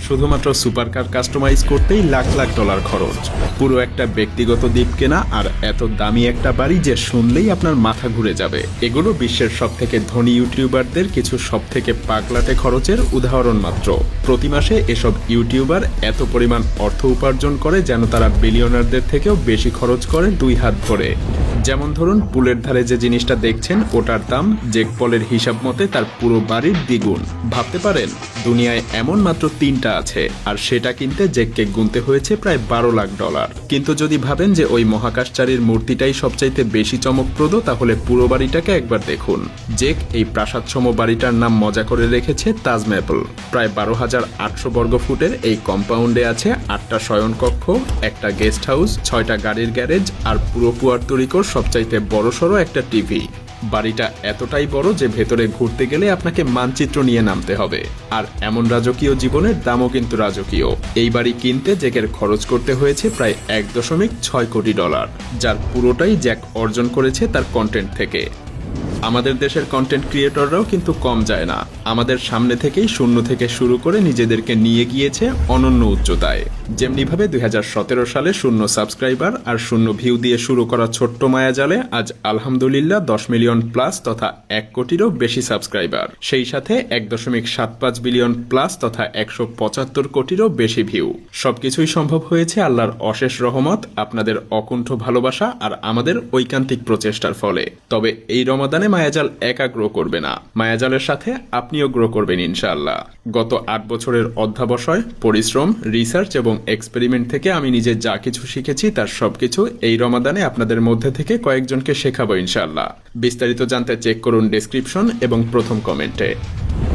শুধুমাত্র supercar customise করতেই lakh lakh dollar খরচ, পুরো একটা ব্যক্তিগত দ্বীপ কেনা, আর এত দামি একটা বাড়ি যে শুনলেই আপনার মাথা ঘুরে যাবে। এগুলো বিশ্বের সবথেকে ধনী ইউটিউবারদের কিছু সবথেকে পাগলাটে খরচের উদাহরণ মাত্র। প্রতি মাসে এসব ইউটিউবার এত পরিমাণ অর্থ উপার্জন করে যেন তারা বিলিয়নারদের থেকেও বেশি খরচ করে 2 হাত ভরে। যেমন ধরুন, পুলের ধারে যে জিনিসটা দেখছেন ওটার দাম জেক পলের হিসাব মতে তার পুরো বাড়ির দ্বিগুণ। ভাবতে পারেন দুনিয়ায় এমন মাত্র 3টা আছে, আর সেটা কিনতে জেককে গুনতে হয়েছে প্রায় 12 লাখ ডলার। কিন্তু যদি ভাবেন যে ওই মহাকাশচারীর মূর্তিটাই সবচাইতে বেশি চমকপ্রদ, তাহলে পুরো বাড়িটাকে একবার দেখুন। জেক এই প্রাসাদসম বাড়িটার নাম মজা করে রেখেছে তাজ ম্যাপল। প্রায় 12,800 বর্গ ফুটের এই কম্পাউন্ডে আছে 8টা শয়নকক্ষ, একটা গেস্ট হাউস, 6টা গাড়ির গ্যারেজ, আর পুরো পুয়ার্তো রিকোর সবচাইতে বড়সড় একটা টিভি। বাড়িটা এতটাই বড় যে ভেতরে ঘুরতে গেলে আপনাকে মানচিত্র নিয়ে নামতে হবে। আর এমন রাজকীয় জীবনের দামও কিন্তু রাজকীয়। এই বাড়ি কিনতে জ্যাকের খরচ করতে হয়েছে প্রায় 1.6 কোটি ডলার, যার পুরোটাই জ্যাক অর্জন করেছে তার কন্টেন্ট থেকে। আমাদের দেশের কন্টেন্ট ক্রিয়েটররাও কিন্তু কম যায় না। আমাদের সামনে থেকেই শূন্য থেকে শুরু করে নিজেদেরকে নিয়ে গিয়েছে অনন্য উচ্চতায়। যেমনিভাবে 2017 সালে 0 সাবস্ক্রাইবার আর 0 ভিউ দিয়ে শুরু করা ছোট্ট মায়াজালে আজ আলহামদুলিল্লাহ 10 মিলিয়ন প্লাস তথা 1 কোটিরও বেশি সাবস্ক্রাইবার, সেই সাথে 1.75 বিলিয়ন প্লাস তথা 175 কোটিরও বেশি ভিউ। সবকিছুই সম্ভব হয়েছে আল্লাহর অশেষ রহমত, আপনাদের অকুণ্ঠ ভালোবাসা আর আমাদের ঐকান্তিক প্রচেষ্টার ফলে। তবে এই রমাদানে মায়াজাল একা গ্রো করবে না, মায়াজালের সাথে আপনিও গ্রো করবেন ইনশাআল্লাহ। গত 8 বছরের অধ্যাবসায়, পরিশ্রম, রিসার্চ এবং এক্সপেরিমেন্ট থেকে আমি নিজে যা কিছু শিখেছি তার সবকিছু এই রমাদানে আপনাদের মধ্যে থেকে কয়েকজনকে শেখাবো ইনশাআল্লাহ। বিস্তারিত জানতে চেক করুন ডেসক্রিপশন এবং প্রথম কমেন্টে।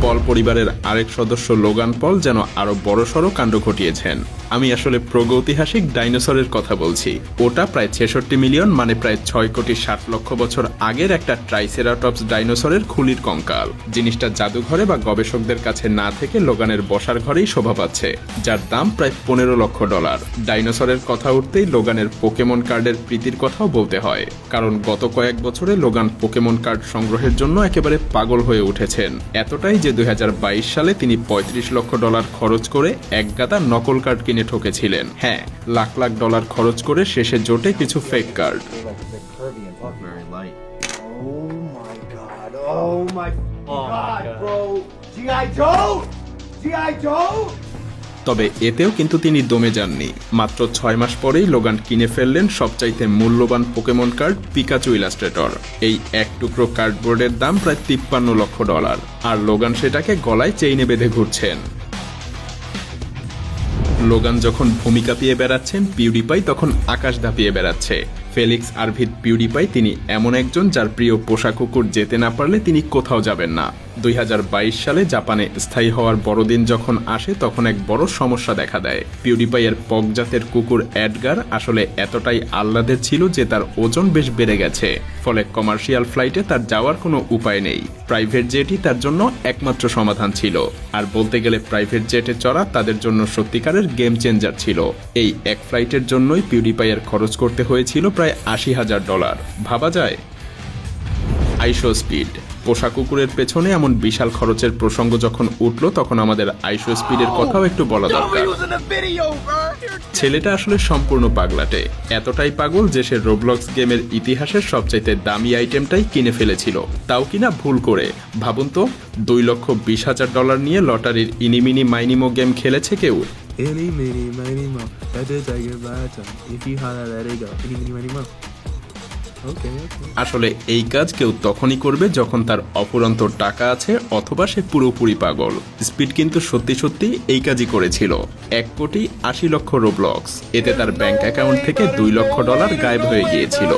পল পরিবারের আরেক সদস্য লোগান পল যেন আরো বড়সড় কাণ্ড ঘটিয়েছেন। আমি আসলে প্রাগৈতিহাসিক ডাইনোসরের কথা বলছি। ওটা প্রায় 66 মিলিয়ন, মানে প্রায় 6 কোটি 60 লক্ষ বছর আগের একটা ট্রাইসেরাটপস ডাইনোসরের খুলির কঙ্কাল। জিনিসটা জাদুঘরে বা গবেষকদের কাছে না থেকে লোগানের বসার ঘরেই শোভা পাচ্ছে, যার দাম প্রায় 15 লক্ষ ডলার। ডাইনোসরের কথা উঠতেই লোগানের পোকেমন কার্ডের প্রীতির কথাও বলতে হয়, কারণ গত কয়েক বছরে লোগান পোকেমন কার্ড সংগ্রহের জন্য একেবারে পাগল হয়ে উঠেছেন। এতটাই যে 2022 সালে তিনি 35 লক্ষ ডলার খরচ করে এক গাদা নকল কার্ড কিনে ঠকেছিলেন। হ্যাঁ, লাখ লাখ ডলার খরচ করে শেষে জোটে কিছু ফেক কার্ড। তবে এতেও কিন্তু তিনি দমে যাননি। মাত্র 6 মাস পরেই লোগান কিনে ফেললেন সবচাইতে মূল্যবান পোকেমন কার্ড পিকাচু ইলাস্ট্রেটর। এই এক টুকরো কার্ডবোর্ডের দাম প্রায় 53 লক্ষ ডলার, আর লোগান সেটাকে গলায় চেইনে বেঁধে ঘুরছেন। লোগান যখন ভূমি কাঁপিয়ে বেড়াচ্ছেন, পিউডিপাই তখন আকাশ দাপিয়ে বেড়াচ্ছে। ফেলিক্স আরভিদ পিউডিপাই তিনি এমন একজন যার প্রিয় পোষা কুকুর যেতে না পারলে তিনি কোথাও যাবেন না। 2022 সালে জাপানে স্থায়ী হওয়ার বড়দিন যখন আসে তখন এক বড় সমস্যা দেখা দেয়। পিউডিপাইয়ের পগ জাতের কুকুর এডগার আসলে এতটাই আহ্লাদের ছিল যে তার ওজন বেশ বেড়ে গেছে, ফলে কমার্শিয়াল ফ্লাইটে তার যাওয়ার কোনো উপায় নেই। প্রাইভেট জেটই তার জন্য একমাত্র সমাধান ছিল। আর বলতে গেলে প্রাইভেট জেটে চড়া তাদের জন্য সত্যিকারের গেম চেঞ্জার ছিল। এই এক ফ্লাইটের জন্যই পিউডিপাইয়ের খরচ করতে হয়েছিল প্রায় 80,000 ডলার। ভাবা যায়? আইশো স্পিড পোষা কুকুরের পেছনে এমন বিশাল খরচের প্রসঙ্গ যখন উঠল, তখন আমাদের আইশো স্পিডের কথাও একটু বলা দরকার। ছেলেটা আসলে সম্পূর্ণ পাগলাটে, এতটাই পাগল যে সে রোবলক্স গেমের ইতিহাসের সবচাইতে দামি আইটেমটাই কিনে ফেলেছিল, তাও কিনা ভুল করে। ভাবুন তো, 2,20,000 ডলার নিয়ে লটারির ইনিমিনি মাইনিমো গেম খেলেছে কেউ? আসলে এই কাজ কেউ তখনই করবে যখন তার অফুরন্ত টাকা আছে অথবা সে পুরোপুরি পাগল। স্পিড কিন্তু সত্যি সত্যি এই কাজই করেছিল। 1,80,00,000 রোবলক্স, এতে তার ব্যাংক অ্যাকাউন্ট থেকে 2 লক্ষ ডলার গায়েব হয়ে গিয়েছিল।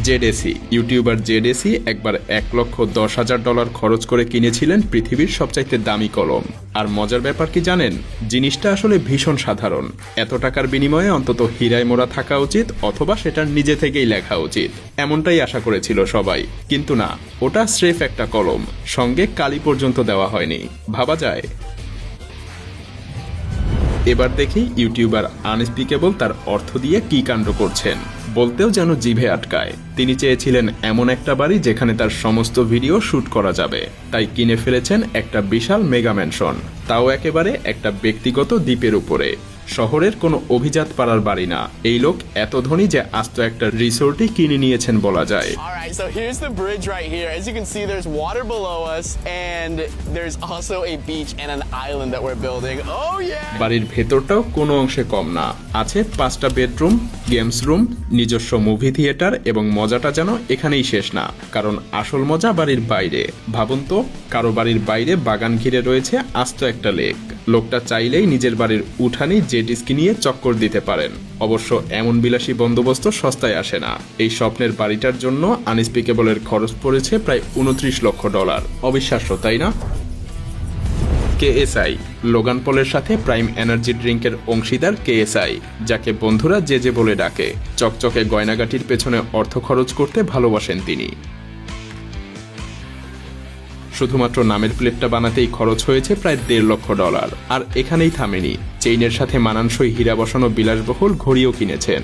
জেডএসি ইউটিউবার জেডএসি একবার 1,10,000 ডলার খরচ করে কিনেছিলেন পৃথিবীর সবচাইতে দামি কলম। আর মজার ব্যাপার কি জানেন? জিনিসটা আসলে ভীষণ সাধারণ। এত টাকার বিনিময়ে অন্তত হীরায় মোড়া থাকা উচিত, অথবা সেটার নিজে থেকেই লেখা উচিত, এমনটাই আশা করেছিল সবাই। কিন্তু না, ওটা স্রেফ একটা কলম, সঙ্গে কালি পর্যন্ত দেওয়া হয়নি। ভাবা যায়? এবার দেখি ইউটিউবার আনস্পিকেবল তার অর্থ দিয়ে কি কাণ্ড করছেন, বলতেও যেন জিভে আটকায়। তিনি চেয়েছিলেন এমন একটা বাড়ি যেখানে তার সমস্ত ভিডিও শুট করা যাবে, তাই কিনে ফেলেছেন একটা বিশাল মেগা ম্যানশন, তাও একেবারে একটা ব্যক্তিগত দ্বীপের উপরে। শহরের কোনো অভিজাত পাড়ার বাড়ি না, এই লোক এত ধনী যে আস্ত একটা রিসোর্টই কিনে নিয়েছেন বলা যায়। Alright, so here's the bridge right here. As you can see, there's water below us, and there's also a beach and an island that we're building. Oh yeah! বাড়ির ভেতরটাও কোনো অংশে কম না, আছে 5টা বেডরুম, গেমস রুম, নিজস্ব movie theatre, এবং মজাটা যেন এখানেই শেষ না, কারণ আসল মজা বাড়ির বাইরে। ভাবুন তো, কারো বাড়ির বাইরে বাগান ঘিরে রয়েছে আস্ত একটা লেক। লোকটা চাইলেই নিজের বাড়ির উঠানে জেট স্কি নিয়ে চক্কর দিতে পারেন। অবশ্য এমন বিলাসী বন্দোবস্ত সস্তায় আসে না। এই স্বপ্নের বাড়িটার জন্য আনস্পিকেবলের খরচ পড়েছে প্রায় $29 লক্ষ। অবিশ্বাস্য, তাই না? কেএসআই, লোগান পলের সাথে প্রাইম এনার্জি ড্রিঙ্কের অংশীদার কেএসআই, যাকে বন্ধুরা যে যে বলে ডাকে। চকচকে গয়নাগাটির পেছনে অর্থ খরচ করতে ভালোবাসেন তিনি। শুধুমাত্র নামের প্লেটটা বানাতেই খরচ হয়েছে প্রায় $1.5 লক্ষ। আর এখানেই থামেনি, চেইনের সাথে মানানসই হীরা বসানো বিলাসবহুল ঘড়িও কিনেছেন।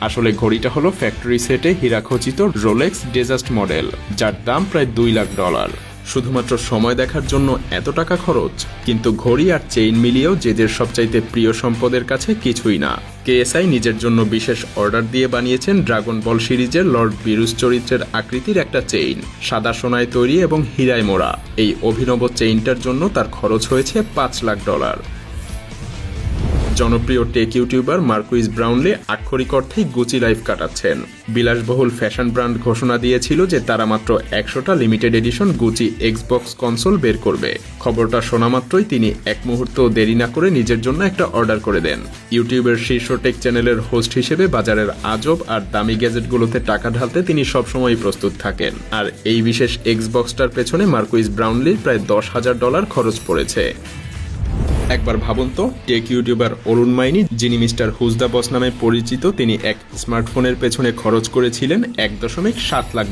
আসলে ঘড়িটা হলো ফ্যাক্টরি সেটে হীরাখচিত রোলেক্স ডেজাস্ট মডেল, যার দাম প্রায় $2 লাখ। শুধুমাত্র সময় দেখার জন্য এত টাকা খরচ? কিন্তু ঘড়ি আর চেইন মিলিয়েও জেজের সবচাইতে প্রিয় সম্পদের কাছে কিছুই না। কেএসআই নিজের জন্য বিশেষ অর্ডার দিয়ে বানিয়েছেন ড্রাগন বল সিরিজের লর্ড বিরুস চরিত্রের আকৃতির একটা চেইন, সাদা সোনায় তৈরি এবং হীরায় মোড়া। এই অভিনব চেইনটার জন্য তার খরচ হয়েছে $5 লাখ। জনপ্রিয় টেক ইউটিউবার মার্কুইস ব্রাউনলি আক্ষরিক অর্থেই গুচি লাইফ কাটাচ্ছেন। বিলাসবহুল ফ্যাশন ব্র্যান্ড ঘোষণা দিয়েছিল যে তারা মাত্র 100টা limited edition Gucci Xbox console বের করবে। খবরটা শোনা মাত্রই তিনি এক মুহূর্ত দেরি না করে নিজের জন্য একটা অর্ডার করে দেন। ইউটিউবের শীর্ষ টেক চ্যানেলের হোস্ট হিসেবে বাজারের আজব আর দামি গ্যাজেটগুলোতে টাকা ঢালতে তিনি সবসময় প্রস্তুত থাকেন। আর এই বিশেষ এক্সবক্সটার পেছনে মার্কুইস ব্রাউনলির প্রায় $10,000 খরচ পড়েছে। একবার ভাবুন তো, টেক ইউটিউবার অরুণ মাইনি, যিনি মিস্টার হুজ দ্য বস নামে পরিচিত, তিনি এক স্মার্টফোনের পেছনে খরচ করেছিলেন $1.7 লাখ।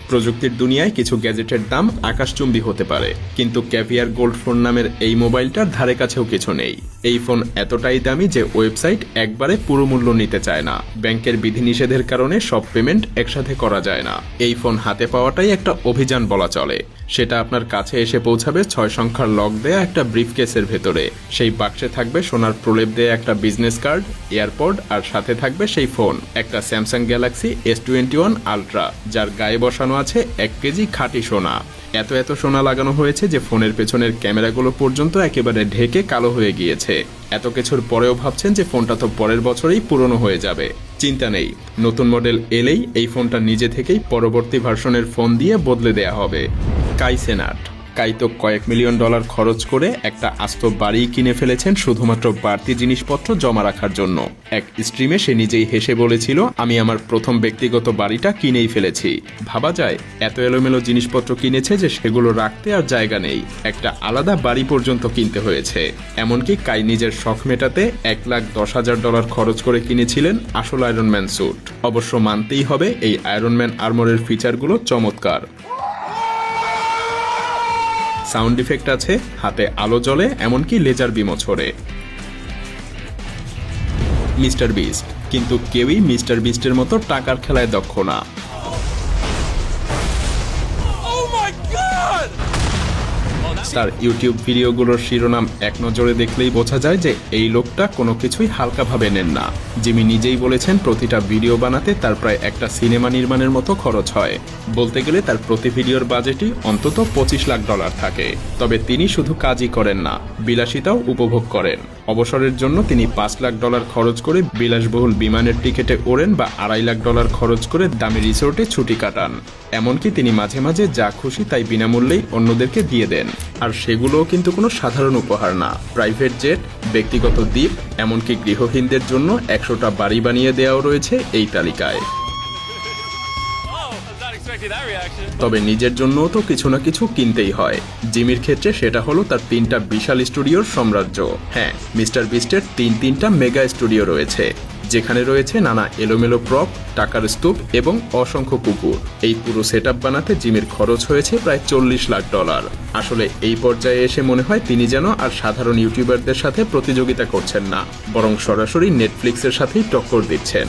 প্রযুক্তির দুনিয়ায় কিছু গ্যাজেটের দাম আকাশচুম্বী হতে পারে, কিন্তু ক্যাভিয়ার গোল্ড ফোন নামের এই মোবাইলটার ধারে কাছেও কিছু নেই। এই ফোন এতটাই দামি যে ওয়েবসাইট একবারে পুরো মূল্য নিতে চায় না। ব্যাংকের বিধিনিষেধের কারণে সব পেমেন্ট একসাথে করা যায় না। এই ফোন হাতে পাওয়াটাই একটা অভিযান বলা চলে। সেটা আপনার কাছে এসে পৌঁছাবে 6 সংখ্যার লক দেয়া একটা ব্রিফকেসের ভেতরে। সেই বাক্সে থাকবে সোনার প্রলেপ দেয়া একটা বিজনেস কার্ড, এয়ারপড, আর সাথে থাকবে সেই ফোন, একটা স্যামসাং গ্যালাক্সি S21 আলট্রা, যার গায়ে বসানো আছে 1 কেজি খাঁটি সোনা। এত সোনা লাগানো হয়েছে যে ফোনের পেছনের ক্যামেরাগুলো পর্যন্ত একেবারে ঢেকে কালো হয়ে গিয়েছে। এত কিছুর পরেও ভাবছেন যে ফোনটা তো পরের বছরেই পুরনো হয়ে যাবে। চিন্তা নেই, নতুন মডেল এলেই এই ফোনটা নিজে থেকেই পরবর্তী ভার্সনের ফোন দিয়ে বদলে দেয়া হবে। কাই সেনাট, কাই তো কয়েক $1 মিলিয়ন খরচ করে একটা আস্ত বাড়ি কিনে ফেলেছেন শুধুমাত্র বাড়তি জিনিসপত্র জমা রাখার জন্য। এক স্ট্রিমে সে নিজেই হেসে বলেছিল, আমি আমার প্রথম ব্যক্তিগত বাড়িটা কিনেই ফেলেছি। ভাবা যায়, এত এলোমেলো জিনিসপত্র কিনেছে যে সেগুলো রাখতে আর জায়গা নেই। একটা আলাদা বাড়ি পর্যন্ত কিনতে হয়েছে। এমনকি কাই নিজের শখ মেটাতে $1,10,000 খরচ করে কিনেছিলেন আসল আয়রনম্যান স্যুট। অবশ্য মানতেই হবে, এই আয়রনম্যান আর্মরের ফিচারগুলো চমৎকার। সাউন্ড ইফেক্ট আছে, হাতে আলো জ্বলে, এমনকি লেজার বিমও ছড়ে। মিস্টার বিস্ট, কিন্তু কেউই মিস্টার বিস্টের মতো টাকার খেলায় দক্ষ না। তার ইউটিউব ভিডিওগুলোর শিরোনাম এক নজরে দেখলেই বোঝা যায় যে এই লোকটা কোনো কিছুই হালকাভাবে নেন না। জিমি নিজেই বলেছেন প্রতিটা ভিডিও বানাতে তার প্রায় একটা সিনেমা নির্মাণের মতো খরচ হয়। বলতে গেলে তার প্রতি ভিডিওর বাজেটই অন্তত $25 লাখ থাকে। তবে তিনি শুধু কাজই করেন না, বিলাসিতাও উপভোগ করেন। অবসরের জন্য তিনি $5 লাখ খরচ করে বিলাসবহুল বিমানের টিকিটে ওড়েন বা $2.5 লাখ খরচ করে দামি রিসোর্টে ছুটি কাটান। এমনকি তিনি মাঝে মাঝে যা খুশি তাই বিনামূল্যেই অন্যদেরকে দিয়ে দেন। আর সেগুলোও কিন্তু কোনো সাধারণ উপহার না, প্রাইভেট জেট, ব্যক্তিগত দ্বীপ, এমনকি গৃহহীনদের জন্য 100টা বাড়ি বানিয়ে দেওয়াও রয়েছে এই তালিকায়। expecting that reaction. তবে নিজের জন্যও তো কিছু না কিছু কিনতেই হয়। জিমির ক্ষেত্রে সেটা হলো তার 3টা বিশাল স্টুডিওর সাম্রাজ্য। হ্যাঁ, মিস্টার বিস্টের 3টা মেগা স্টুডিও রয়েছে, যেখানে রয়েছে নানা এলোমেলো প্রপ, টাকার স্তূপ এবং অসংখ্য কুকুর। এই পুরো সেটআপ বানাতে জিমির খরচ হয়েছে প্রায় $40 লাখ। আসলে এই পর্যায়ে এসে মনে হয় তিনি যেন আর সাধারণ ইউটিউবারদের সাথে প্রতিযোগিতা করছেন না, বরং সরাসরি নেটফ্লিক্সের সাথেই টক্কর দিচ্ছেন।